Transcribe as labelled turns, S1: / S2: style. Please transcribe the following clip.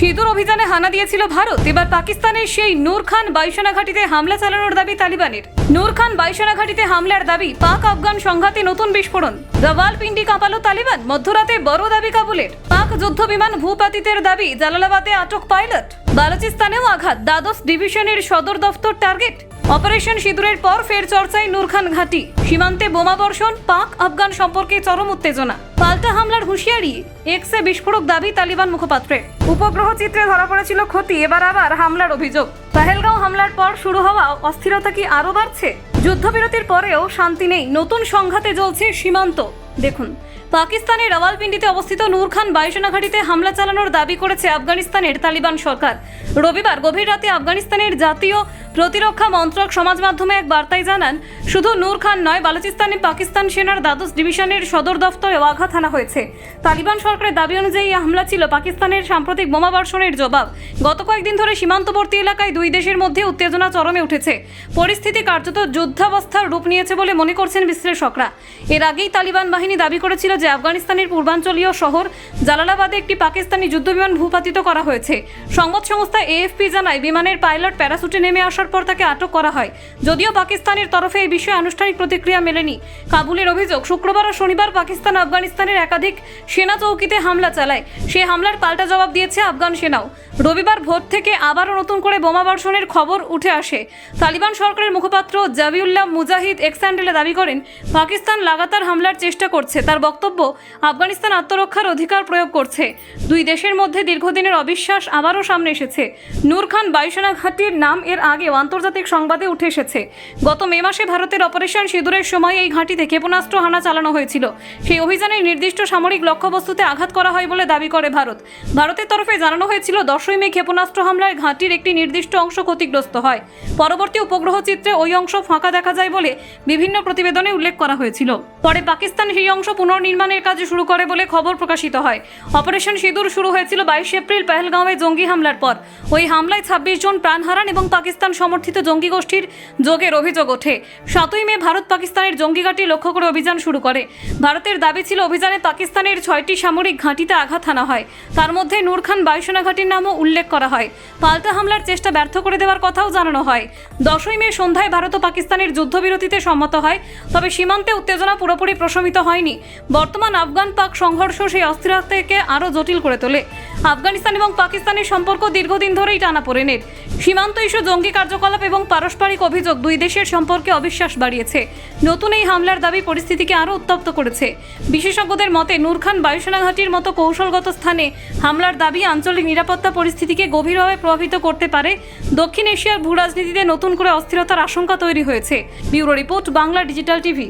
S1: সিঁদুর অভিযানে হানা দিয়েছিল ভারত। এবার পাকিস্তানের সেই নূর খান বাইসানা ঘাঁটিতে হামলা চালানোর দাবি তালিবানের। নূর খান বাইসানা ঘাঁটিতে হামলার দাবি, পাক আফগান সংঘাতে নতুন বিস্ফোরণ, রাওয়ালপিন্ডি কাঁপালো তালিবান, মধ্যরাতে বড় দাবি কাবুলের। পাক যুদ্ধ বিমান ভূপাতিতের দাবি, জালালাবাদে আটক পাইলট। বালুচিস্তানেও আঘাত, দ্বাদশ ডিভিশনের সদর দফতর টার্গেট। অপারেশন সিঁদুরের পর ফের চর্চায় নূর খান ঘাঁটি, সীমান্তে বোমা বর্ষণ, পাক আফগান সম্পর্কে চরম উত্তেজনা। পাল্টা হামলার হুঁশিয়ারি, এক্সে বিস্ফোরক দাবি তালিবান মুখপাত্রের। উপগ্রহ চিত্রে ধরা পড়েছিল ক্ষতি, এবার আবার হামলার অভিযোগ। পেহেলগাঁও হামলার পর শুরু হওয়া অস্থিরতা কি আরও বাড়ছে? যুদ্ধবিরতির পরেও শান্তি নেই, নতুন সংঘাতে জ্বলছে সীমান্ত। দেখুন, পাকিস্তানের রাওয়ালপিন্ডিতে অবস্থিত নূর খান বাইসানা ঘাঁটিতে হামলা চালানোর দাবি করেছে আফগানিস্তানের তালিবান সরকার। রবিবার গভীর রাতে আফগানিস্তানের জাতীয় প্রতিরক্ষা মন্ত্রক সমাজ মাধ্যমে এক বার্তায় জানান, শুধু নূর খান নয়, বালুচিস্তানে পাকিস্তান সেনার দ্বাদশ ডিভিশনের সদর দফতরেও আঘাত হানা হয়েছে। তালিবান সরকারের দাবি অনুযায়ী এই হামলা ছিল পাকিস্তানের সাম্প্রতিক বোমা বর্ষণের জবাব। গত কয়েকদিন ধরে সীমান্তবর্তী এলাকায় দুই দেশের মধ্যে উত্তেজনা চরমে উঠেছে। পরিস্থিতি কার্যত যুদ্ধাবস্থার রূপ নিয়েছে বলে মনে করছেন বিশ্লেষকরা। এর আগেই তালিবান বাহিনী দাবি করেছিল যে আফগানিস্তানের পূর্বাঞ্চলীয় শহর জালালাবাদে একটি পাকিস্তানি যুদ্ধবিমান ভূপাতিত করা হয়েছে। সংবাদ সংস্থা এএফপি জানায়, বিমানের পাইলট প্যারাসুটে নেমে আসার পর তাকে আটক করা হয়। যদিও পাকিস্তানের তরফে এই বিষয়ে আনুষ্ঠানিক প্রতিক্রিয়া মেলেনি। কাবুলের অভিযোগ, শুক্রবার ও শনিবার পাকিস্তান আফগানিস্তানের একাধিক সেনা চৌকিতে হামলা চালায়। সেই হামলার পাল্টা জবাব দিয়েছে আফগান সেনাও। রবিবার ভোর থেকে আবারও নতুন করে বোমা বর্ষণের খবর উঠে আসে। তালিবান সরকারের মুখপাত্র জাবিউল্লাহ মুজাহিদ এক্স হ্যান্ডেলে দাবি করেন, পাকিস্তান লাগাতার হামলার চেষ্টা করছে। তার বক্তব্য, আফগানিস্তান আত্মরক্ষার অধিকার প্রয়োগ করছে। দুই দেশের মধ্যে দীর্ঘদিনের অবিশ্বাস আবারও সামনে এসেছে। নূর খান বাইসানা ঘাঁটির নাম এর আগেও আন্তর্জাতিক সংবাদে উঠে এসেছে। গত মে মাসে ভারতের অপারেশন সিঁদুরের সময় এই ঘাঁটিতে ক্ষেপণাস্ত্র হানা চালানো হয়েছিল। সেই অভিযানে নির্দিষ্ট সামরিক লক্ষ্যবস্তুতে আঘাত করা হয় বলে দাবি করে ভারত। ভারতের তরফে জানানো হয়েছিল, 10ই মে ক্ষেপণাস্ত্র হামলায় ঘাঁটির একটি নির্দিষ্ট অংশ ক্ষতিগ্রস্ত হয়। পরবর্তী উপগ্রহ চিত্রে ওই অংশ ফাঁকা দেখা যায় বলে বিভিন্ন প্রতিবেদনে উল্লেখ করা হয়েছিল। পরে পাকিস্তান সেই অংশ পুনর্নির্মাণের কাজ শুরু করে বলে খবর প্রকাশিত হয়। অপারেশন সিঁদুর শুরু হয়েছিল 22 এপ্রিল পেহেলগাঁওয়ে জঙ্গি হামলার পর। ওই হামলায় 26 জন প্রাণ হারান এবং পাকিস্তান সমর্থিত জঙ্গি গোষ্ঠীর যোগের অভিযোগ ওঠে। 7ই মে ভারত পাকিস্তানের জঙ্গি ঘাঁটি লক্ষ্য করে অভিযান শুরু করে। ভারতের দাবি ছিল, অভিযানে পাকিস্তানের 6টি সামরিক ঘাঁটিতে আঘাত হানা হয়। তার মধ্যে নূর খান বাইসানা ঘাঁটির নামও উল্লেখ করা হয়। পাল্টা হামলার চেষ্টা ব্যর্থ করে দেওয়ার কথাও জানানো হয়। 10ই মে সন্ধ্যায় ভারত ও পাকিস্তানের যুদ্ধবিরতিতে সম্মত হয়। তবে সীমান্তে উত্তেজনা পুরোপুরি প্রশমিত হয়নি। বর্তমান আফগান পাক সংঘর্ষ সেই অস্থিরতাকে আরও জটিল করে তোলে। আফগানিস্তান এবং পাকিস্তানের সম্পর্ক দীর্ঘদিন ধরেই টানাপোড়েনের। সীমান্ত ইস্যু, জঙ্গি কার্যকলাপ এবং পারস্পরিক অভিযোগ দুই দেশের সম্পর্কে অবিশ্বাস বাড়িয়েছে। নতুন এই হামলার দাবি পরিস্থিতিকে আরও উত্তপ্ত করেছে। বিশেষজ্ঞদের মতে, নূর খান বাইসানা ঘাঁটির মতো কৌশলগত স্থানে হামলার দাবি আঞ্চলিক নিরাপত্তা পরিস্থিতিকে গভীরভাবে প্রভাবিত করতে পারে। দক্ষিণ এশিয়ার ভূরাজনীতিতে নতুন করে অস্থিরতার আশঙ্কা তৈরি হয়েছে। Bureau report, Bangla digital TV.